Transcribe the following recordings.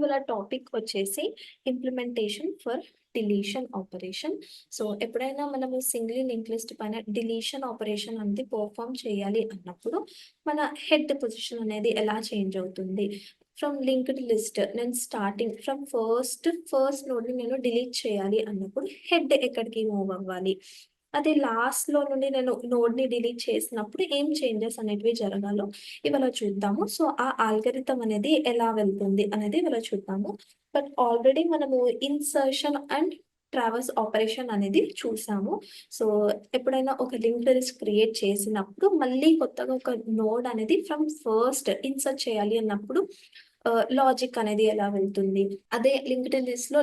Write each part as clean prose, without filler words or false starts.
ఇవాళ టాపిక్ వచ్చేసి implementation for deletion operation. So ఎప్పుడైనా మనము సింగిల్ లింక్ లిస్ట్ పైన డిలీషన్ ఆపరేషన్ అనేది పర్ఫామ్ చేయాలి అన్నప్పుడు మన హెడ్ పొజిషన్ అనేది ఎలా చేంజ్ అవుతుంది. ఫ్రమ్ లింక్డ్ లిస్ట్ నేను స్టార్టింగ్ ఫ్రమ్ ఫస్ట్ నోడ్ని నేను డిలీట్ చేయాలి అన్నప్పుడు హెడ్ ఎక్కడికి మూవ్ అవ్వాలి, అదే లాస్ట్ లో నుండి నేను నోడ్ ని డిలీట్ చేసినప్పుడు ఏం చేంజెస్ అనేటివి జరగాలో ఇవాళ చూద్దాము. సో ఆ ఆల్గరిథం అనేది ఎలా వెళ్తుంది అనేది ఇవాళ చూద్దాము. బట్ ఆల్రెడీ మనము ఇన్సర్షన్ అండ్ ట్రావెల్స్ ఆపరేషన్ అనేది చూసాము. సో ఎప్పుడైనా ఒక లింక్ లిస్ట్ క్రియేట్ చేసినప్పుడు మళ్ళీ కొత్తగా ఒక నోడ్ అనేది ఫ్రమ్ ఫస్ట్ ఇన్సర్ట్ చేయాలి అన్నప్పుడు లాజిక్ అనేది ఎలా వెళ్తుంది. అదే లింక్డ్ లిస్ట్ లో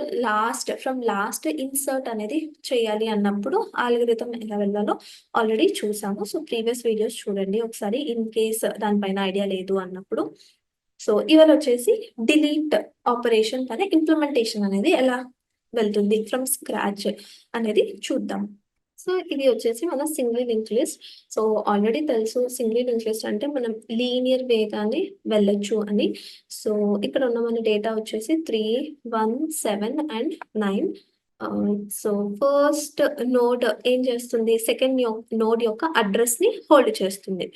ఫ్రమ్ లాస్ట్ ఇన్సర్ట్ అనేది చేయాలి అన్నప్పుడు ఆల్గరిథం ఎలా వెళ్ళాలో ఆల్రెడీ చూసాము. సో ప్రీవియస్ వీడియోస్ చూడండి ఒకసారి ఇన్ కేస్ దానిపైన ఐడియా లేదు అన్నప్పుడు. సో ఇవాళ వచ్చేసి డిలీట్ ఆపరేషన్ పైన ఇంప్లిమెంటేషన్ అనేది ఎలా వెళ్తుంది ఫ్రమ్ స్క్రాచ్ అనేది చూద్దాం. సో ఇది వచ్చేసి మన single link list. So already తెలుసు సింగిల్ లింక్ లిస్ట్ అంటే మనం లీనియర్ వేగానే వెళ్ళొచ్చు అని. సో ఇక్కడ ఉన్న మన డేటా వచ్చేసి 3, 1, 7 అండ్ 9. సో ఫస్ట్ నోడ్ ఏం చేస్తుంది, సెకండ్ నోడ్ యొక్క అడ్రస్ ని హోల్డ్ చేస్తుంది.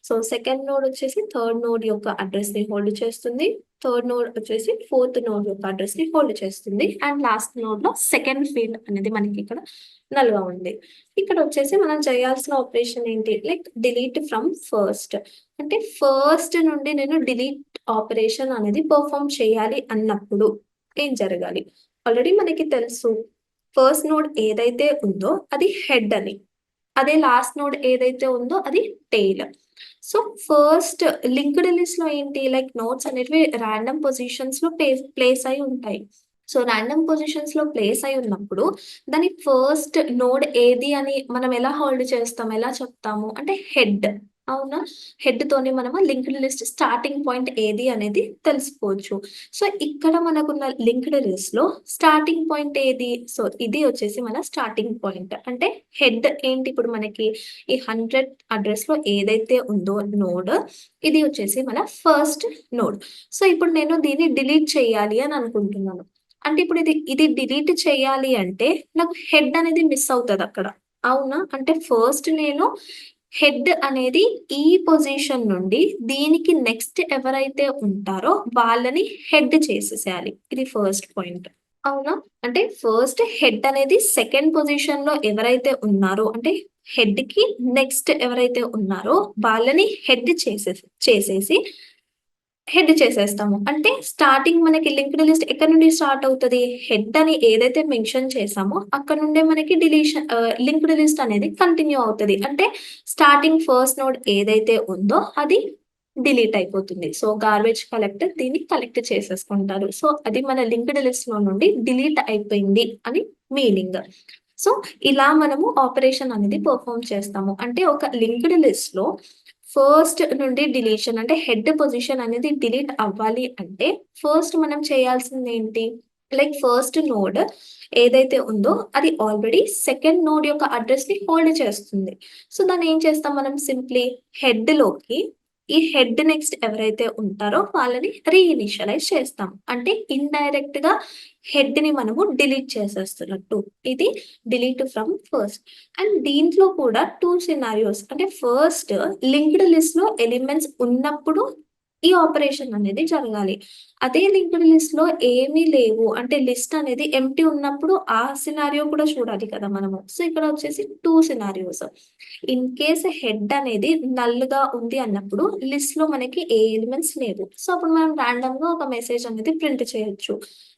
సో సెకండ్ నోడ్ వచ్చేసి థర్డ్ నోడ్ యొక్క అడ్రస్ ని హోల్డ్ చేస్తుంది. థర్డ్ నోడ్ వచ్చేసి ఫోర్త్ నోడ్ యొక్క అడ్రస్ ని హోల్డ్ చేస్తుంది. అండ్ లాస్ట్ నోడ్ లో సెకండ్ ఫీల్డ్ అనేది మనకి ఇక్కడ నల్గా ఉంది. ఇక్కడ వచ్చేసి మనం చేయాల్సిన ఆపరేషన్ ఏంటి, లైక్ డిలీట్ ఫ్రమ్ ఫస్ట్. అంటే ఫస్ట్ నుండి నేను డిలీట్ ఆపరేషన్ అనేది పర్ఫామ్ చేయాలి అన్నప్పుడు ఏం జరగాలి. ఆల్రెడీ మనకి తెలుసు ఫస్ట్ నోడ్ ఏదైతే ఉందో అది హెడ్ అని, అదే లాస్ట్ నోడ్ ఏదైతే ఉందో అది tail. So first linked list లో ఏంటి, లైక్ నోడ్స్ అనేటివి ర్యాండమ్ పొజిషన్స్ లో ప్లేస్ అయి ఉంటాయి. సో ర్యాండమ్ పొజిషన్స్ లో ప్లేస్ అయి ఉన్నప్పుడు దాని ఫస్ట్ నోడ్ ఏది అని మనం ఎలా హోల్డ్ చేస్తాం, ఎలా చెప్తాము అంటే హెడ్. అవునా, హెడ్ తోనే మనము లింక్డ్ లిస్ట్ స్టార్టింగ్ పాయింట్ ఏది అనేది తెలుసుకోవచ్చు. సో ఇక్కడ మనకున్న లింక్డ్ లిస్ట్ లో స్టార్టింగ్ పాయింట్ ఏది, సో ఇది వచ్చేసి మన స్టార్టింగ్ పాయింట్. అంటే హెడ్ ఏంటి, ఇప్పుడు మనకి ఈ 100 అడ్రస్ లో ఏదైతే ఉందో నోడ్, ఇది వచ్చేసి మన ఫస్ట్ నోడ్. సో ఇప్పుడు నేను దీన్ని డిలీట్ చేయాలి అని అనుకుంటున్నాను. అంటే ఇప్పుడు ఇది డిలీట్ చేయాలి అంటే నాకు హెడ్ అనేది మిస్ అవుతుంది అక్కడ. అవునా, అంటే ఫస్ట్ నేను హెడ్ అనేది ఈ పొజిషన్ నుండి దీనికి నెక్స్ట్ ఎవరైతే ఉంటారో వాళ్ళని హెడ్ చేసేసేయాలి. ఇది ఫస్ట్ పాయింట్. అవునా, అంటే ఫస్ట్ హెడ్ అనేది సెకండ్ పొజిషన్ లో ఎవరైతే ఉన్నారో, అంటే హెడ్ కి నెక్స్ట్ ఎవరైతే ఉన్నారో వాళ్ళని హెడ్ చేసేసి హెడ్ చేసేస్తాము. అంటే స్టార్టింగ్ మనకి లింక్డ్ లిస్ట్ ఎక్కడ నుండి స్టార్ట్ అవుతుంది, హెడ్ అని ఏదైతే మెన్షన్ చేసామో అక్కడ నుండే మనకి డిలీషన్ లింక్డ్ లిస్ట్ అనేది కంటిన్యూ అవుతుంది. అంటే స్టార్టింగ్ ఫస్ట్ నోడ్ ఏదైతే ఉందో అది డిలీట్ అయిపోతుంది. సో గార్బేజ్ కలెక్టర్ దీన్ని కలెక్ట్ చేసేసుకుంటారు. సో అది మన లింక్డ్ లిస్ట్ లో నుండి డిలీట్ అయిపోయింది అని మీనింగ్. సో ఇలా మనము ఆపరేషన్ అనేది పర్ఫామ్ చేస్తాము. అంటే ఒక లింక్డ్ లిస్ట్ లో ఫస్ట్ నుండి డిలీషన్ అంటే హెడ్ పొజిషన్ అనేది డిలీట్ అవ్వాలి అంటే ఫస్ట్ మనం చేయాల్సింది ఏంటి, లైక్ ఫస్ట్ నోడ్ ఏదైతే ఉందో అది ఆల్రెడీ సెకండ్ నోడ్ యొక్క అడ్రస్ ని హోల్డ్ చేస్తుంది. సో దాన్ని ఏం చేస్తాం మనం, సింప్లీ హెడ్ లోకి ఈ హెడ్ నెక్స్ట్ ఎవరైతే ఉంటారో వాళ్ళని రీఇనిషియలైజ్ చేస్తాం. అంటే ఇండైరెక్ట్ గా హెడ్ ని మనము డిలీట్ చేసేస్తున్నట్టు. ఇది డిలీట్ ఫ్రమ్ ఫస్ట్. అండ్ దీంట్లో కూడా 2 సినారియోస్, అంటే ఫస్ట్ లింక్డ్ లిస్ట్ లో ఎలిమెంట్స్ ఉన్నప్పుడు ఈ ఆపరేషన్ అనేది జరగాలి. అదే లింక్డ్ లిస్ట్ లో ఏమీ లేవు, అంటే లిస్ట్ అనేది ఎంప్టీ ఉన్నప్పుడు ఆ సినారియో కూడా చూడాలి కదా మనము. సో ఇక్కడ వచ్చేసి 2 సినారియోస్. ఇన్ కేస్ హెడ్ అనేది నల్ గా ఉంది అన్నప్పుడు లిస్ట్ లో మనకి ఏ ఎలిమెంట్స్ లేవు. సో అప్పుడు మనం ర్యాండమ్ గా ఒక మెసేజ్ అనేది ప్రింట్ చేయొచ్చు,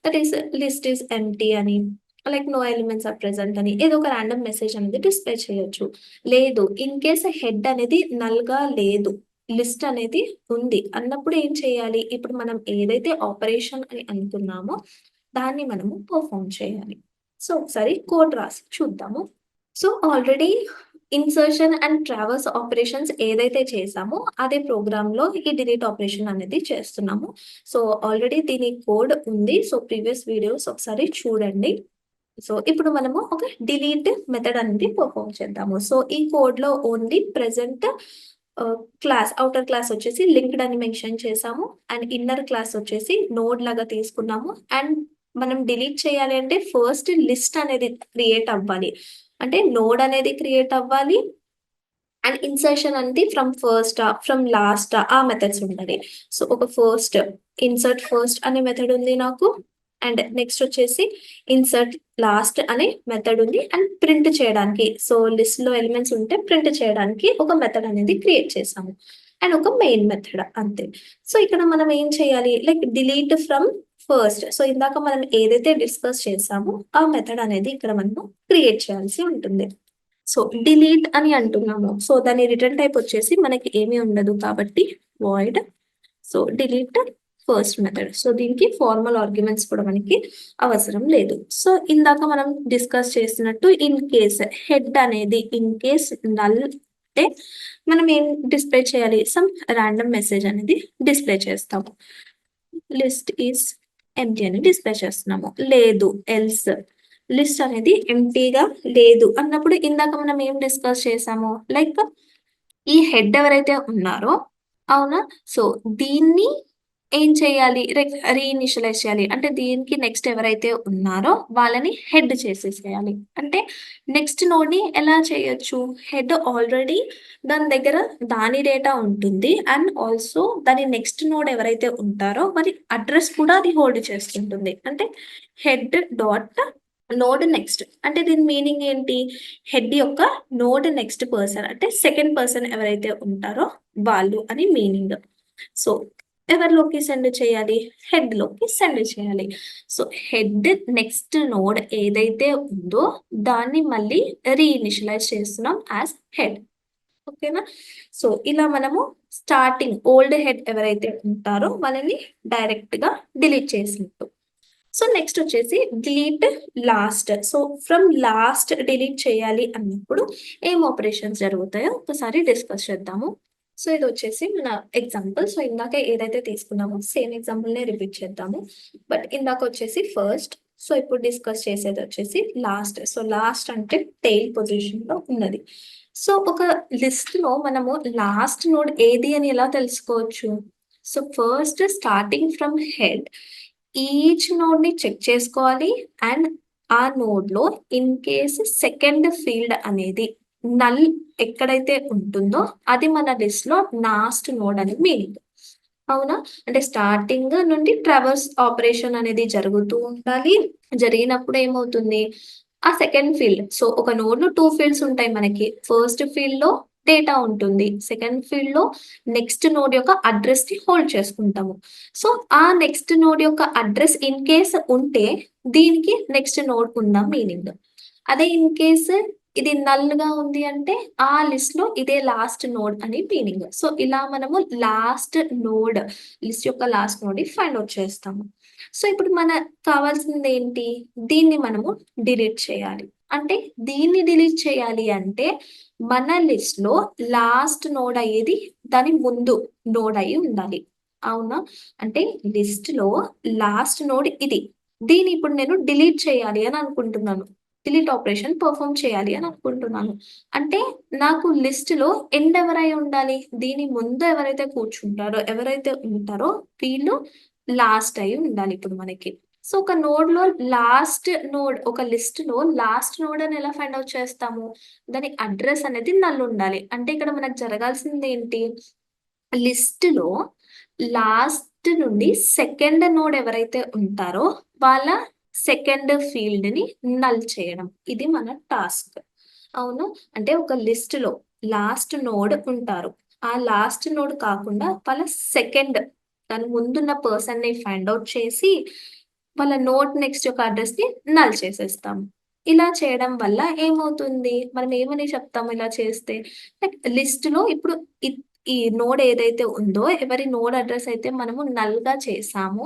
that is list is empty అని, like no elements are present అని ఏదో ఒక ర్యాండమ్ మెసేజ్ అనేది డిస్ప్లే చేయొచ్చు. లేదు, ఇన్ కేస్ హెడ్ అనేది నల్ గా లేదు, లిస్ట్ అనేది ఉంది అన్నప్పుడు ఏం చేయాలి, ఇప్పుడు మనం ఏదైతే ఆపరేషన్ అని అనుకున్నామో దాన్ని మనము పర్ఫామ్ చేయాలి. సో ఒకసారి కోడ్ రాసి చూద్దాము. So already insertion and travels operations ఏదైతే చేసామో అదే ప్రోగ్రామ్ లో ఈ డిలీట్ ఆపరేషన్ అనేది చేస్తున్నాము. సో ఆల్రెడీ దీని కోడ్ ఉంది. సో ప్రీవియస్ వీడియోస్ ఒకసారి చూడండి. సో ఇప్పుడు మనము ఒక డిలీట్ మెథడ్ అనేది పర్ఫామ్ చేద్దాము. సో ఈ కోడ్ లో only present class outer class వచ్చేసి లింక్డ్ అని మెన్షన్ చేసాము. అండ్ ఇన్నర్ క్లాస్ వచ్చేసి నోడ్ లాగా తీసుకున్నాము. అండ్ మనం డిలీట్ చేయాలి అంటే ఫస్ట్ లిస్ట్ అనేది క్రియేట్ అవ్వాలి. అంటే నోడ్ అనేది క్రియేట్ అవ్వాలి. అండ్ ఇన్సర్షన్ అనేది ఫ్రమ్ ఫస్ట్ ఫ్రమ్ లాస్ట్ ఆ మెథడ్స్ ఉంటది. సో ఒక ఫస్ట్ ఇన్సర్ట్ ఫస్ట్ అనే మెథడ్ ఉంది నాకు. అండ్ నెక్స్ట్ వచ్చేసి ఇన్సర్ట్ లాస్ట్ అనే మెథడ్ ఉంది. అండ్ ప్రింట్ చేయడానికి సో లిస్ట్ లో ఎలిమెంట్స్ ఉంటే ప్రింట్ చేయడానికి ఒక మెథడ్ అనేది క్రియేట్ చేసాము. అండ్ ఒక మెయిన్ మెథడ్ అంతే. సో ఇక్కడ మనం ఏం చేయాలి like delete from first. So ఇందాక మనం ఏదైతే డిస్కస్ చేసామో ఆ మెథడ్ అనేది ఇక్కడ మనము క్రియేట్ చేయాల్సి ఉంటుంది. సో డిలీట్ అని అంటున్నాము. సో దాని రిటర్న్ టైప్ వచ్చేసి మనకి ఏమీ ఉండదు కాబట్టి void. So delete first method. So దీనికి ఫార్మల్ ఆర్గ్యుమెంట్స్ కూడా మనకి అవసరం లేదు. సో ఇందాక మనం డిస్కస్ చేసినట్టు ఇన్ కేస్ హెడ్ అనేది ఇన్ కేస్ నల్ అంటే మనం ఏం డిస్ప్లే చేయాలి సమ్ ర్యాండమ్ మెసేజ్ అనేది డిస్ప్లే చేస్తాము. లిస్ట్ ఈస్ ఎంటీ అని డిస్ప్లే చేస్తున్నాము. లేదు ఎల్స్ లిస్ట్ అనేది ఎంటీగా లేదు అన్నప్పుడు ఇందాక మనం ఏం డిస్కస్ చేసాము లైక్ ఈ హెడ్ ఎవరైతే ఉన్నారో అవునా. సో దీన్ని ఏం చేయాలి రీఇనిషియలైజ్ చేయాలి అంటే దీనికి నెక్స్ట్ ఎవరైతే ఉన్నారో వాళ్ళని హెడ్ చేసేసేయాలి. అంటే నెక్స్ట్ నోడ్ ని ఎలా చేయొచ్చు హెడ్ ఆల్రెడీ దాని దగ్గర దాని డేటా ఉంటుంది. అండ్ ఆల్సో దాని నెక్స్ట్ నోడ్ ఎవరైతే ఉంటారో వారి అడ్రస్ కూడా అది హోల్డ్ చేసుకుంటుంది. అంటే హెడ్ డాట్ నోడ్ నెక్స్ట్ అంటే దీని మీనింగ్ ఏంటి హెడ్ యొక్క నోడ్ నెక్స్ట్ పర్సన్ అంటే సెకండ్ పర్సన్ ఎవరైతే ఉంటారో వాళ్ళు అని మీనింగ్. సో ఎవరిలోకి సెండ్ చేయాలి హెడ్ లోకి సెండ్ చేయాలి. సో హెడ్ నెక్స్ట్ నోడ్ ఏదైతే ఉందో దాన్ని మళ్ళీ రీఇనిషియలైజ్ చేస్తున్నాం యాజ్ హెడ్. ఓకేనా. సో ఇలా మనము స్టార్టింగ్ ఓల్డ్ హెడ్ ఎవరైతే ఉంటారో వాళ్ళని డైరెక్ట్ గా డిలీట్ చేసినట్టు. సో నెక్స్ట్ వచ్చేసి delete last. So from last delete చేయాలి అన్నప్పుడు ఏం ఆపరేషన్స్ జరుగుతాయో ఒకసారి డిస్కస్ చేద్దాము. సో ఇది వచ్చేసి మన ఎగ్జాంపుల్. సో ఇందాక ఏదైతే తీసుకున్నామో సేమ్ ఎగ్జాంపుల్ నే రిపీట్ చేద్దాము. బట్ ఇందాక వచ్చేసి ఫస్ట్. సో ఇప్పుడు డిస్కస్ చేసేది వచ్చేసి లాస్ట్. సో లాస్ట్ అంటే టెయిల్ పొజిషన్ లో ఉన్నది. సో ఒక లిస్ట్ లో మనము లాస్ట్ నోడ్ ఏది అని ఎలా తెలుసుకోవచ్చు. So first starting from head each node ని చెక్ చేసుకోవాలి. అండ్ ఆ నోడ్ లో ఇన్ కేస్ సెకండ్ ఫీల్డ్ అనేది నల్ ఎక్కడైతే ఉంటుందో అది మన లిస్ట్ లో లాస్ట్ నోడ్ అని మీనింగ్. అవునా. అంటే స్టార్టింగ్ నుండి ట్రావర్స్ ఆపరేషన్ అనేది జరుగుతూ ఉండాలి. జరిగినప్పుడు ఏమవుతుంది ఆ సెకండ్ ఫీల్డ్. సో ఒక నోడ్ లో 2 ఫీల్డ్స్ ఉంటాయి మనకి. ఫస్ట్ ఫీల్డ్ లో డేటా ఉంటుంది. సెకండ్ ఫీల్డ్ లో నెక్స్ట్ నోడ్ యొక్క అడ్రస్ ని హోల్డ్ చేసుకుంటాము. సో ఆ నెక్స్ట్ నోడ్ యొక్క అడ్రస్ ఇన్ కేస్ ఉంటే దీనికి నెక్స్ట్ నోడ్ ఉందా మీనింగ్. అదే ఇన్ కేస్ ఇది నల్ గా ఉంది అంటే ఆ లిస్ట్ లో ఇదే లాస్ట్ నోడ్ అని మీనింగ్. సో ఇలా మనము లాస్ట్ నోడ్ లిస్ట్ యొక్క లాస్ట్ నోడ్ ని ఫైండ్ అవుట్ చేస్తాము. సో ఇప్పుడు మనకు కావాల్సింది ఏంటి దీన్ని మనము డిలీట్ చేయాలి. అంటే దీన్ని డిలీట్ చేయాలి అంటే మన లిస్ట్ లో లాస్ట్ నోడ్ అయ్యేది దాని ముందు నోడ్ అయి ఉండాలి. అవునా. అంటే లిస్ట్ లో లాస్ట్ నోడ్ ఇది. దీన్ని ఇప్పుడు నేను డిలీట్ చేయాలి అని అనుకుంటున్నాను. డిలీట్ ఆపరేషన్ పర్ఫామ్ చేయాలి అని అనుకుంటున్నాను. అంటే నాకు లిస్ట్ లో ఎండ్ ఎవరై ఉండాలి దీని ముందు ఎవరైతే కూర్చుంటారో ఎవరైతే ఉంటారో వీళ్ళు లాస్ట్ అయి ఉండాలి ఇప్పుడు మనకి. సో ఒక నోడ్ లో లాస్ట్ నోడ్ ఒక లిస్ట్ లో లాస్ట్ నోడ్ అని ఎలా ఫైండ్ అవుట్ చేస్తాము దాని అడ్రస్ అనేది నల్ ఉండాలి. అంటే ఇక్కడ మనకు జరగాల్సింది ఏంటి లిస్ట్ లో లాస్ట్ నుండి సెకండ్ నోడ్ ఎవరైతే ఉంటారో వాళ్ళ సెకండ్ ఫీల్డ్ ని నల్ చేయడం ఇది మన టాస్క్. అవును. అంటే ఒక లిస్ట్ లో లాస్ట్ నోడ్ ఉంటారు. ఆ లాస్ట్ నోడ్ కాకుండా వాళ్ళ సెకండ్ దాని ముందున్న పర్సన్ ని ఫైండ్ అవుట్ చేసి వాళ్ళ నోడ్ నెక్స్ట్ యొక్క అడ్రస్ ని నల్ చేసేస్తాం. ఇలా చేయడం వల్ల ఏమవుతుంది మనం ఏమని చెప్తాము ఇలా చేస్తే లైక్ లిస్ట్ లో ఇప్పుడు ఈ నోడ్ ఏదైతే ఉందో ఎవరి నోడ్ అడ్రస్ అయితే మనము నల్ గా చేసామో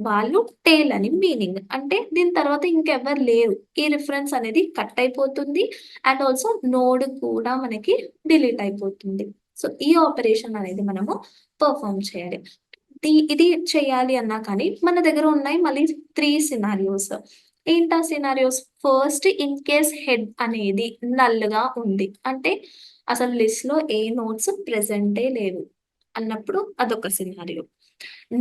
వాళ్ళు టేల్ అని మీనింగ్. అంటే దీని తర్వాత ఇంకెవరు లేరు ఈ రిఫరెన్స్ అనేది కట్ అయిపోతుంది. అండ్ ఆల్సో నోడ్ కూడా మనకి డిలీట్ అయిపోతుంది. సో ఈ ఆపరేషన్ అనేది మనము పర్ఫామ్ చేయాలి. ఇది చేయాలి అన్నా కానీ మన దగ్గర ఉన్నాయి మళ్ళీ 3 సినారియోస్. ఏంటా scenarios first in case head అనేది నల్ గా ఉంది అంటే అసలు లిస్ట్‌లో ఏ నోడ్స్ ప్రెజెంటే లేవు అన్నప్పుడు అదొక సినారియో.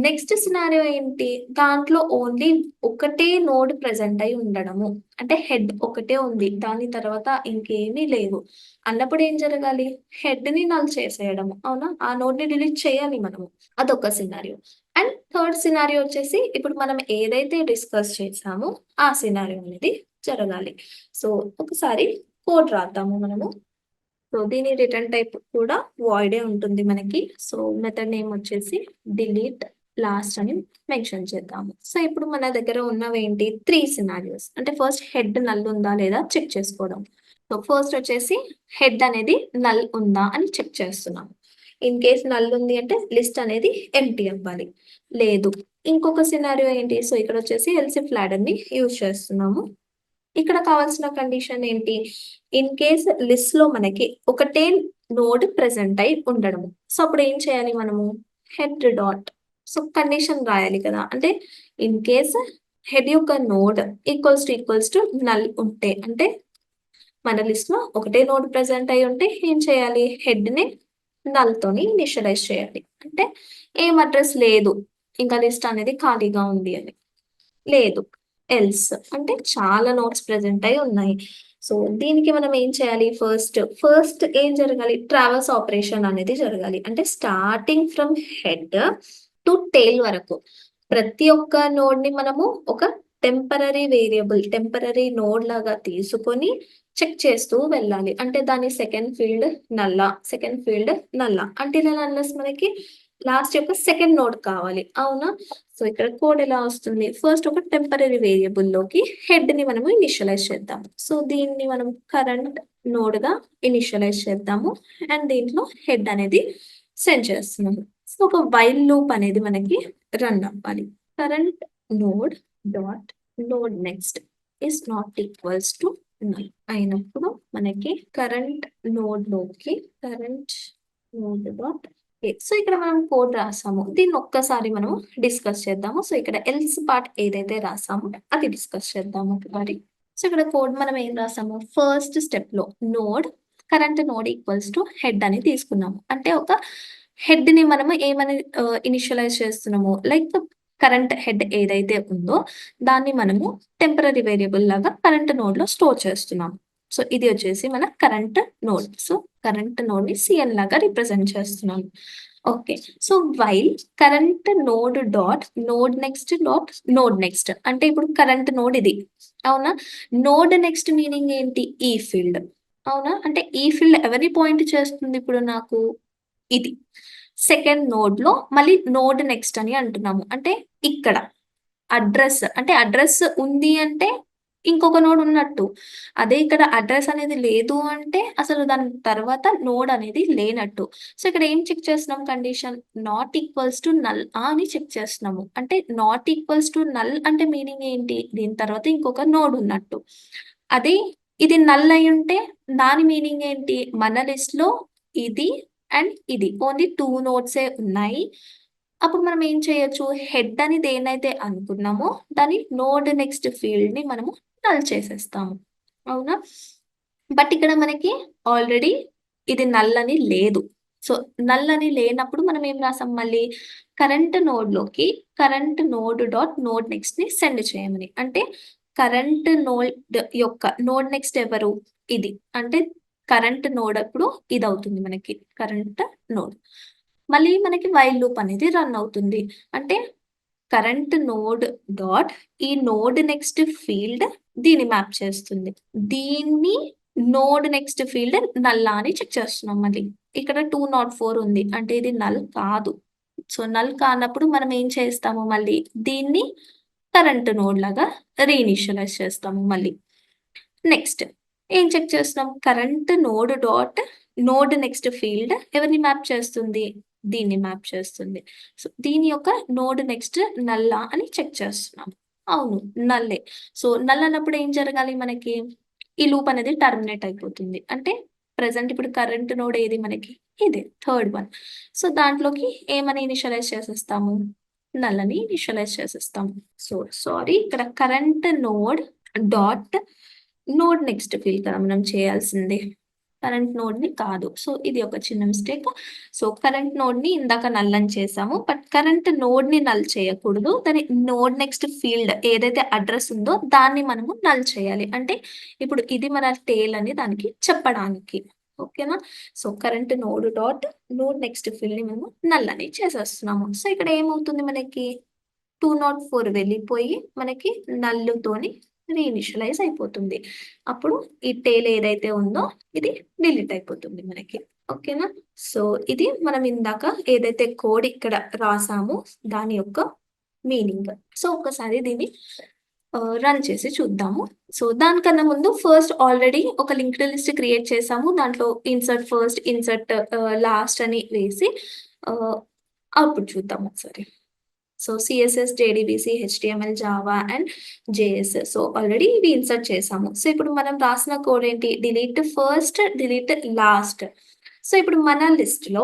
నెక్స్ట్ సినారియో ఏంటి? దాంట్లో ఓన్లీ ఒకటే నోడ్ ప్రెజెంట్ అయి ఉండడము. అంటే హెడ్ ఒకటే ఉంది. దాని తర్వాత ఇంకేమీ లేవు. అన్నప్పుడు ఏం జరగాలి? హెడ్‌ని నల్ చేసేయడము. అవునా? ఆ నోడ్‌ని డిలీట్ చేయాలి మనము. అదొక సినారియో. అండ్ థర్డ్ సినారియో వచ్చేసి ఇప్పుడు మనం ఏదైతే డిస్కస్ చేసామో ఆ సినారియో అనేది జరగాలి. సో, ఒకసారి కోడ్ రాద్దాము మనము. సో, దీని రిటర్న్ టైప్ కూడా వాయిడే ఉంటుంది మనకి. సో, మెథడ్ నేమ్ వచ్చేసి డిలీట్ లాస్ట్ అని మెన్షన్ చేద్దాము. సో, ఇప్పుడు మన దగ్గర ఉన్నవేంటి 3 సినారియోస్. అంటే ఫస్ట్ హెడ్ నల్ ఉందా లేదా చెక్ చేసుకోవడం. సో, ఫస్ట్ వచ్చేసి హెడ్ అనేది నల్ ఉందా అని చెక్ చేస్తున్నాము. ఇన్ కేస్ నల్ ఉంది అంటే లిస్ట్ అనేది ఎంప్టీ అవ్వాలి. లేదు. ఇంకొక సినారియో ఏంటి? సో, ఇక్కడ వచ్చేసి ఎల్స్ ఇఫ్ లాడర్‌ని యూజ్ చేస్తున్నాము. ఇక్కడ కావాల్సిన కండిషన్ ఏంటి? ఇన్ కేస్ లిస్ట్‌లో మనకి ఒకటే నోడ్ ప్రెజెంట్ అయి ఉండడము. సో, అప్పుడు ఏం చేయాలి మనము? హెడ్ డాట్ సో, కండిషన్ రాయాలి కదా! అంటే ఇన్ కేస్ హెడ్ యొక్క నోడ్ ఈక్వల్స్ టు నల్ ఉంటే అంటే మన లిస్ట్‌లో ఒకటే నోడ్ ప్రెజెంట్ అయ్యి ఉంటే ఏం చేయాలి? హెడ్‌ని నల్ తోని ఇనిషియలైజ్ చేయాలి. అంటే ఏం అడ్రెస్ లేదు. ఇంకా లిస్ట్ అనేది ఖాళీగా ఉంది అని. లేదు. ఎల్స్ అంటే చాలా నోట్స్ ప్రెజెంట్ అయి ఉన్నాయి. సో, దీనికి మనం ఏం చేయాలి ఫస్ట్ ఏం జరగాలి? ట్రావర్స్ ఆపరేషన్ అనేది జరగాలి. అంటే starting from head to tail వరకు. ప్రతి ఒక్క నోడ్‌ని మనము ఒక టెంపరరీ నోడ్ లాగా తీసుకొని చెక్ చేస్తూ వెళ్ళాలి. అంటే దాని సెకండ్ ఫీల్డ్ నల్లా. అంటిల్ అండ్ అన్లెస్ మనకి లాస్ట్ యొక్క సెకండ్ నోడ్ కావాలి. అవునా? సో, ఇక్కడ కోడ్ ఎలా వస్తుంది? ఫస్ట్ ఒక టెంపరరీ వేరియబుల్‌లోకి హెడ్‌ని మనము ఇనిషియలైజ్ చేద్దాం. సో, దీన్ని మనం కరెంట్ నోడ్‌గా ఇనిషియలైజ్ చేద్దాము. అండ్ దీంట్లో హెడ్ అనేది సెండ్ చేస్తున్నాము. సో, ఒక వైల్ లూప్ అనేది మనకి రన్ అవ్వాలి. Current node dot node next is not equals to null అయినప్పుడు మనకి కరెంట్ నోడ్ డాట్ సో, ఇక్కడ మనం కోడ్ రాసాము. దీన్ని ఒక్కసారి మనం డిస్కస్ చేద్దాము. సో, ఇక్కడ ఎల్స్ పార్ట్ ఏదైతే రాసామో అది డిస్కస్ చేద్దాము ఒకసారి. సో, ఇక్కడ కోడ్ మనం ఏం రాసాము? ఫస్ట్ స్టెప్‌లో current node equals to head అని తీసుకున్నాము. అంటే ఒక హెడ్‌ని మనము ఏమని ఇనిషియలైజ్ చేస్తున్నాము? లైక్ కరెంట్ హెడ్ ఏదైతే ఉందో దాన్ని మనము టెంపరరీ వేరియబుల్ లాగా కరెంట్ నోడ్‌లో స్టోర్ చేస్తున్నాము. సో, ఇది వచ్చేసి మన కరెంట్ నోడ్. సో, కరెంట్ నోడ్‌ని సీఎన్ లాగా రిప్రజెంట్ చేస్తున్నాము. Okay. So, while current node next అంటే ఇప్పుడు కరెంట్ నోడ్ ఇది. అవునా? నోడ్ నెక్స్ట్ మీనింగ్ ఏంటి? ఈ ఫీల్డ్. అవునా? అంటే ఈ ఫీల్డ్ ఎవరిని పాయింట్ చేస్తుంది ఇప్పుడు నాకు? ఇది. సెకండ్ నోడ్‌లో మళ్ళీ నోడ్ నెక్స్ట్ అని అంటున్నాము. అంటే ఇక్కడ. అడ్రెస్ ఉంది అంటే ఇంకొక నోడ్ ఉన్నట్టు. అదే ఇక్కడ అడ్రెస్ అనేది లేదు అంటే అసలు దాని తర్వాత నోడ్ అనేది లేనట్టు. సో, ఇక్కడ ఏం చెక్ చేస్తున్నాం condition? Not equals to null అని చెక్ చేస్తున్నాము. అంటే నాట్ ఈక్వల్స్ టు నల్ అంటే మీనింగ్ ఏంటి? దీని తర్వాత ఇంకొక నోడ్ ఉన్నట్టు. అదే ఇది నల్ అయ్యుంటే దాని మీనింగ్ ఏంటి? మన లిస్ట్‌లో ఇది అండ్ ఇది. ఓన్లీ 2 నోడ్సే ఉన్నాయి. అప్పుడు మనం ఏం చేయొచ్చు? హెడ్ అని దేన్నైతే అనుకున్నామో దాని నోడ్ నెక్స్ట్ ఫీల్డ్‌ని మనము నల్ చేసేస్తాము. అవునా? బట్ ఇక్కడ మనకి ఆల్రెడీ ఇది నల్ అని లేదు. సో, నల్ అని లేనప్పుడు మనం ఏం రాసాం మళ్ళీ? కరెంట్ నోడ్‌లోకి కరెంట్ నోడ్ డాట్ నోడ్ నెక్స్ట్‌ని సెండ్ చేయమని. అంటే కరెంట్ నోడ్ యొక్క నోడ్ నెక్స్ట్ ఎవరు? ఇది. అంటే కరెంట్ నోడ్ అప్పుడు ఇదవుతుంది మనకి. Current node. మళ్ళీ మనకి వైల్ లూప్ అనేది రన్ అవుతుంది. అంటే కరెంట్ నోడ్ డాట్ ఈ నోడ్ నెక్స్ట్ ఫీల్డ్ దీన్ని మ్యాప్ చేస్తుంది. దీన్ని నోడ్ నెక్స్ట్ ఫీల్డ్ నల్లా అని చెక్ చేస్తున్నాం మళ్ళీ. ఇక్కడ 204 ఉంది. అంటే ఇది నల్ కాదు. సో, నల్ కానప్పుడు మనం ఏం చేస్తాము మళ్ళీ? దీన్ని కరెంట్ నోడ్ లాగా రీఇనిషియలైజ్ చేస్తాము మళ్ళీ. నెక్స్ట్ ఏం చెక్ చేస్తున్నాం? Current node dot node next field ఎవరిని మ్యాప్ చేస్తుంది? దీన్ని మ్యాప్ చేస్తుంది. సో, దీని యొక్క నోడ్ నెక్స్ట్ నల్లా అని చెక్ చేస్తున్నాం. అవును. నల్లే. సో, నల్ అన్నప్పుడు ఏం జరగాలి మనకి? ఈ లూప్ అనేది టర్మినేట్ అయిపోతుంది. అంటే ప్రెజెంట్ ఇప్పుడు కరెంట్ నోడ్ ఏది మనకి? ఇదే థర్డ్ వన్. సో, దాంట్లోకి ఏమని ఇనిషియలైజ్ చేసేస్తాము? నల్ అని ఇనిషియలైజ్ చేసేస్తాము. సో, సారీ ఇక్కడ current node dot node next field కదా మనం చేయాల్సింది. కరెంట్ నోడ్ని కాదు. సో ఇది ఒక చిన్న మిస్టేక్. సో కరెంట్ నోడ్ని ఇందాక నల్ అని చేసాము, బట్ కరెంట్ నోడ్ని నల్ చేయకూడదు. దాని నోడ్ నెక్స్ట్ ఫీల్డ్ ఏదైతే అడ్రస్ ఉందో దాన్ని మనము నల్ చేయాలి. అంటే ఇప్పుడు ఇది మన టేల్ అని దానికి చెప్పడానికి. ఓకేనా? So current node dot node next ఫీల్డ్ని మనము నల్ అని చేసేస్తున్నాము. సో ఇక్కడ ఏమవుతుంది మనకి 204 వెళ్ళిపోయి మనకి నల్లుతోని రీఇనిషియలైజ్ అయిపోతుంది. అప్పుడు ఈ టేల్ ఏదైతే ఉందో ఇది డిలీట్ అయిపోతుంది మనకి. ఓకేనా? సో ఇది మనం ఇందాక ఏదైతే కోడ్ ఇక్కడ రాసామో దాని యొక్క మీనింగ్. సో ఒకసారి దీన్ని రన్ చేసి చూద్దాము. సో దానికన్నా ముందు ఫస్ట్ ఆల్రెడీ ఒక లింక్డ్ లిస్ట్ క్రియేట్ చేసాము. దాంట్లో ఇన్సర్ట్ ఫస్ట్, ఇన్సర్ట్ లాస్ట్ అని వేసి అవుట్పుట్ చూద్దాం ఒకసారి. So CSS, JDBC, HTML, Java and JS. So already ఇవి ఇన్సర్ట్ చేసాము. సో ఇప్పుడు మనం రాసిన కోడ్ ఏంటి? Delete first, delete last. So ఇప్పుడు మన లిస్ట్లో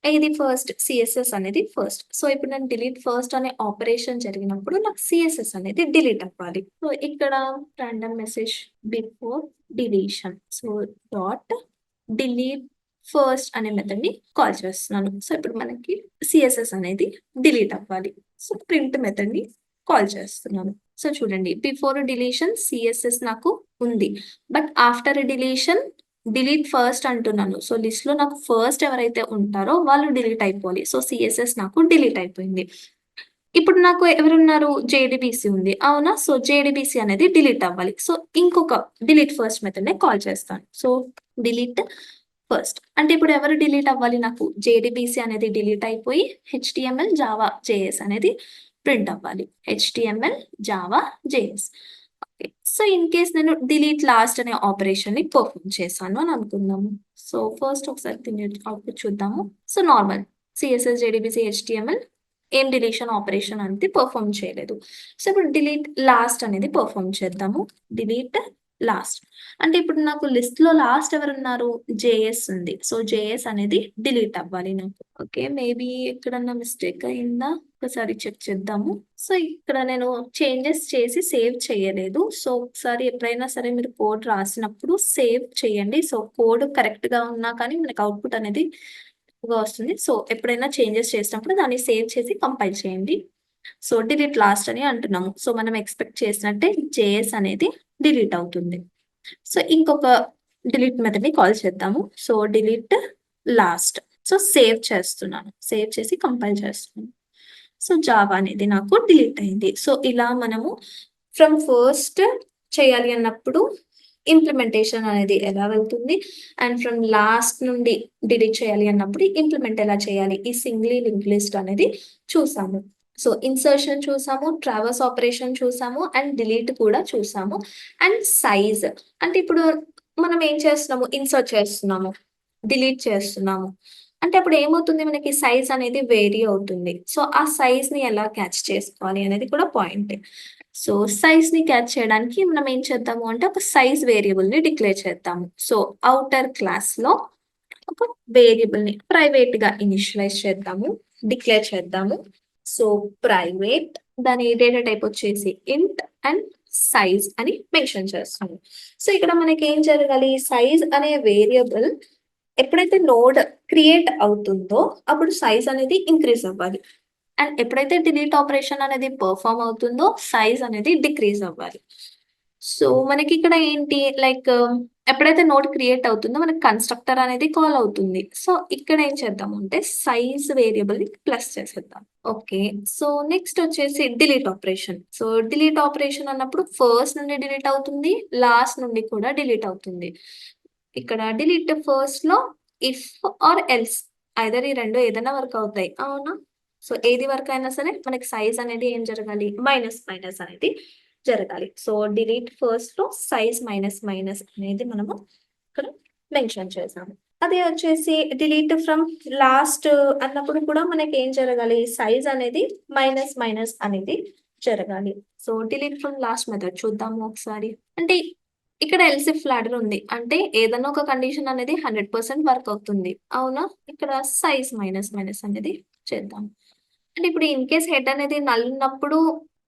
ఇది ఫస్ట్, సిఎస్ఎస్ అనేది ఫస్ట్. సో ఇప్పుడు నేను డిలీట్ ఫస్ట్ అనే ఆపరేషన్ జరిగినప్పుడు నాకు సిఎస్ఎస్ అనేది డిలీట్ అవ్వాలి. సో ఇక్కడ random message before deletion. So dot delete first అనే మెథడ్ ని కాల్ చేస్తున్నాను. సో ఇప్పుడు మనకి సిఎస్ఎస్ అనేది డిలీట్ అవ్వాలి. సో ప్రింట్ మెథడ్ ని కాల్ చేస్తున్నాను. సో చూడండి, బిఫోర్ డిలీషన్ సిఎస్ఎస్ నాకు ఉంది, but after deletion delete first అంటున్నాను. సో లిస్ట్ లో నాకు ఫస్ట్ ఎవరైతే ఉంటారో వాళ్ళు డిలీట్ అయిపోవాలి. సో సిఎస్ఎస్ నాకు డిలీట్ అయిపోయింది. ఇప్పుడు నాకు ఎవరున్నారు? జేడీబీసీ ఉంది, అవునా? సో జేడీబీసీ అనేది డిలీట్ అవ్వాలి. సో ఇంకొక డిలీట్ ఫస్ట్ మెథడ్ నే కాల్ చేస్తాను. సో డిలీట్ ఫస్ట్ అంటే ఇప్పుడు ఎవరు డిలీట్ అవ్వాలి? నాకు జేడీబీసీ అనేది డిలీట్ అయిపోయి హెచ్టిఎంఎల్, జావా, జేఎస్ అనేది ప్రింట్ అవ్వాలి. HTML, Java, JS. Okay. So in case నేను డిలీట్ లాస్ట్ అనే ఆపరేషన్ ని పర్ఫామ్ చేశాను అని అనుకుందాము. సో ఫస్ట్ ఒకసారి దీని అవుట్పుట్ చూద్దాము. So normal CSS, JDBC, HTML ఏం డిలీషన్ ఆపరేషన్ అనేది పర్ఫామ్ చేయలేదు. సో ఇప్పుడు డిలీట్ లాస్ట్ అనేది పర్ఫామ్ చేద్దాము. డిలీట్ లాస్ట్ అంటే ఇప్పుడు నాకు లిస్ట్ లో లాస్ట్ ఎవరున్నారు? జేఎస్ ఉంది. సో జేఎస్ అనేది డిలీట్ అవ్వాలి నాకు. ఓకే, మేబీ ఎక్కడన్నా మిస్టేక్ అయిందా ఒకసారి చెక్ చేద్దాము. సో ఇక్కడ నేను చేంజెస్ చేసి సేవ్ చేయలేదు. సో ఒకసారి ఎప్పుడైనా సరే మీరు కోడ్ రాసినప్పుడు సేవ్ చేయండి. సో కోడ్ కరెక్ట్ గా ఉన్నా కానీ మనకు అవుట్పుట్ అనేది వస్తుంది. సో ఎప్పుడైనా చేంజెస్ చేసినప్పుడు దాన్ని సేవ్ చేసి కంపైల్ చేయండి. సో డిలీట్ లాస్ట్ అని అంటున్నాము. సో మనం ఎక్స్పెక్ట్ చేసినట్టే జేఎస్ అనేది డిలీట్ అవుతుంది. సో ఇంకొక డిలీట్ మెథడ్ ని కాల్ చేద్దాము. So delete last. So save చేస్తున్నాను, సేవ్ చేసి కంపైల్ చేస్తున్నాను. సో జావా అనేది నాకు డిలీట్ అయింది. సో ఇలా మనము ఫ్రమ్ ఫస్ట్ చేయాలి అన్నప్పుడు ఇంప్లిమెంటేషన్ అనేది ఎలా వెళ్తుంది, అండ్ ఫ్రమ్ లాస్ట్ నుండి డిలీట్ చేయాలి అన్నప్పుడు ఇంప్లిమెంట్ ఎలా చేయాలి, ఈ సింగిల్ లింక్ లిస్ట్ అనేది చూసాము. సో ఇన్సర్షన్ చూసాము, ట్రావర్స్ ఆపరేషన్ చూసాము, అండ్ డిలీట్ కూడా చూసాము. అండ్ సైజ్ అంటే ఇప్పుడు మనం ఏం చేస్తున్నాము? ఇన్సర్ట్ చేస్తున్నాము, డిలీట్ చేస్తున్నాము అంటే అప్పుడు ఏమవుతుంది? మనకి సైజ్ అనేది వేరీ అవుతుంది. సో ఆ సైజ్ ని ఎలా క్యాచ్ చేసుకోవాలి అనేది కూడా పాయింట్. సో సైజ్ ని క్యాచ్ చేయడానికి మనం ఏం చేద్దాము అంటే ఒక సైజ్ వేరియబుల్ ని డిక్లేర్ చేద్దాము. సో అవుటర్ క్లాస్ లో ఒక వేరియబుల్ ని ప్రైవేట్ గా ఇనిషియలైజ్ చేద్దాము, డిక్లేర్ చేద్దాము. సో ప్రైవేట్, దాని డేటా టైప్ వచ్చేసి ఇంట్ అండ్ సైజ్ అని మెన్షన్ చేస్తాము. సో ఇక్కడ మనకి ఏం జరగాలి? సైజ్ అనే వేరియబుల్ ఎప్పుడైతే నోడ్ క్రియేట్ అవుతుందో అప్పుడు సైజ్ అనేది ఇంక్రీజ్ అవ్వాలి, అండ్ ఎప్పుడైతే డిలీట్ ఆపరేషన్ అనేది పర్ఫామ్ అవుతుందో సైజ్ అనేది డిక్రీజ్ అవ్వాలి. సో మనకి ఇక్కడ ఏంటి, లైక్ ఎప్పుడైతే నోడ్ క్రియేట్ అవుతుందో మనకి కన్స్ట్రక్టర్ అనేది కాల్ అవుతుంది. సో ఇక్కడ ఏం చేద్దాము అంటే సైజ్ వేరియబుల్ ని ప్లస్ చేసేద్దాం. ఓకే, సో నెక్స్ట్ వచ్చేసి delete operation. So delete operation అన్నప్పుడు ఫస్ట్ నుండి డిలీట్ అవుతుంది, లాస్ట్ నుండి కూడా డిలీట్ అవుతుంది. ఇక్కడ డిలీట్ ఫస్ట్ లో ఇఫ్ ఆర్ ఎల్స్ ఐదర్ ఈ రెండు ఏదైనా వర్క్ అవుతాయి, అవునా? సో ఏది వర్క్ అయినా సరే మనకి సైజ్ అనేది ఏం జరగాలి? మైనస్ మైనస్ అనేది జరగాలి. సో డిలీట్ ఫస్ట్ లో సైజ్ మైనస్ మైనస్ అనేది మనము ఇక్కడ మెన్షన్ చేసాము. అదే వచ్చేసి డిలీట్ ఫ్రమ్ లాస్ట్ అన్నప్పుడు కూడా మనకి ఏం జరగాలి? సైజ్ అనేది మైనస్ మైనస్ అనేది జరగాలి. So delete from last method చూద్దాము ఒకసారి. అంటే ఇక్కడ ఎల్సిఫ్ లాడర్ ఉంది అంటే ఏదైనా ఒక కండిషన్ అనేది 100% వర్క్ అవుతుంది, అవునా? ఇక్కడ సైజ్ మైనస్ మైనస్ అనేది చేద్దాం. అంటే ఇప్పుడు ఇన్ కేస్ హెడ్ అనేది నల్ ఉన్నప్పుడు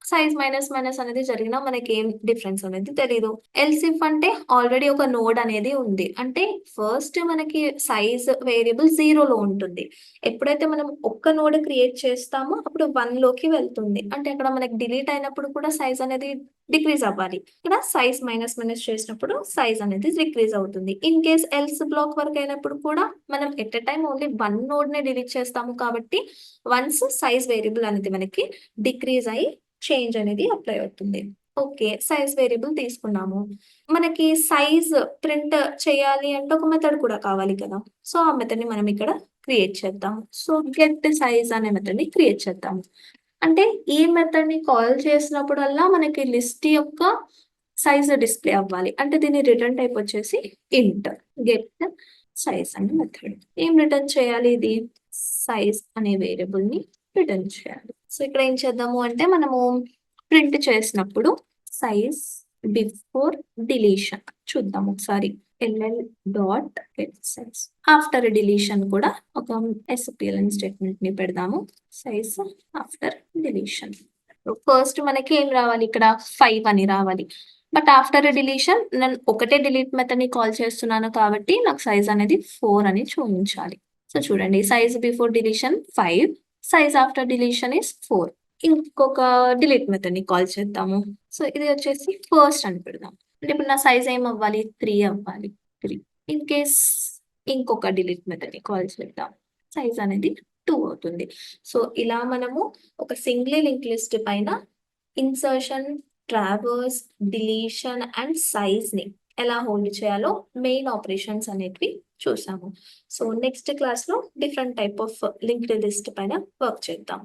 సైజ్ మైనస్ మైనస్ అనేది జరిగినా మనకేం డిఫరెన్స్ అనేది తెలీదు. ఎల్స్ ఇఫ్ అంటే ఆల్రెడీ ఒక నోడ్ అనేది ఉంది. అంటే ఫస్ట్ మనకి సైజ్ వేరియబుల్ 0లో ఉంటుంది. ఎప్పుడైతే మనం ఒక్క నోడ్ క్రియేట్ చేస్తామో అప్పుడు 1 లోకి వెళ్తుంది. అంటే అక్కడ మనకి డిలీట్ అయినప్పుడు కూడా సైజ్ అనేది డిక్రీజ్ అవ్వాలి. ఇక్కడ సైజ్ మైనస్ మైనస్ చేసినప్పుడు సైజ్ అనేది డిక్రీజ్ అవుతుంది. In case else black work అయినప్పుడు కూడా మనం at a time only 1 node నే డిలీట్ చేస్తాము కాబట్టి వన్స్ సైజ్ వేరియబుల్ అనేది మనకి డిక్రీజ్ అయ్యి చేంజ్ అనేది అప్లై అవుతుంది. ఓకే. సైజ్ వేరియబుల్ తీసుకున్నాము. మనకి సైజ్ ప్రింట్ చేయాలి అంటే ఒక మెథడ్ కూడా కావాలి కదా! సో, ఆ మెథడ్‌ని మనం ఇక్కడ క్రియేట్ చేద్దాము. సో, గెట్ సైజ్ అనే మెథడ్‌ని క్రియేట్ చేద్దాము. అంటే ఈ మెథడ్‌ని కాల్ చేసినప్పుడల్లా మనకి లిస్ట్ యొక్క సైజ్ డిస్‌ప్లే అవ్వాలి. అంటే దీని రిటర్న్ టైప్ వచ్చేసి ఇంట్. గెట్ సైజ్ అనే మెథడ్. ఏం రిటర్న్ చేయాలి ఇది? సైజ్ అనే వేరియబుల్‌ని రిటర్న్ చేయాలి. సో, ఇక్కడ ఏం చేద్దాము అంటే మనము ప్రింట్ చేసినప్పుడు సైజ్ బిఫోర్ డిలీషన్ చూద్దాం ఒకసారి. LL dot get size. After deletion కూడా ఒక ఎస్‌క్యూఎల్ స్టేట్మెంట్‌ని పెడదాము. Size after deletion. ఫస్ట్ మనకి ఏం రావాలి ఇక్కడ 5 అని రావాలి. బట్ ఆఫ్టర్ డిలీషన్ నేను ఒకటే డిలీట్ మెథడ్‌ని కాల్ చేస్తున్నాను కాబట్టి నాకు సైజ్ అనేది 4 అని చూపించాలి. సో, చూడండి size before deletion 5, size after deletion is 4. ఇంకొక డిలీట్ మెథడ్‌ని కాల్ చేద్దాము. సో, ఇది వచ్చేసి ఫస్ట్ అని పెడదాం. అంటే ఇప్పుడు నా సైజ్ ఏమవ్వాలి? 3 అవ్వాలి. 3. ఇన్ కేస్ ఇంకొక డిలీట్ మెథడ్‌ని కాల్ చేద్దాం. సైజ్ అనేది 2 అవుతుంది. సో, ఇలా మనము ఒక సింగిల్ లింక్ లిస్ట్ పైన ఇన్సర్షన్, ట్రావర్స్, డిలీషన్ అండ్ సైజ్‌ని ఎలా హోల్డ్ చేయాలో మెయిన్ ఆపరేషన్స్ అనేటివి చూసాము. సో, నెక్స్ట్ క్లాస్‌లో different type of linked list పైన వర్క్ చేద్దాం.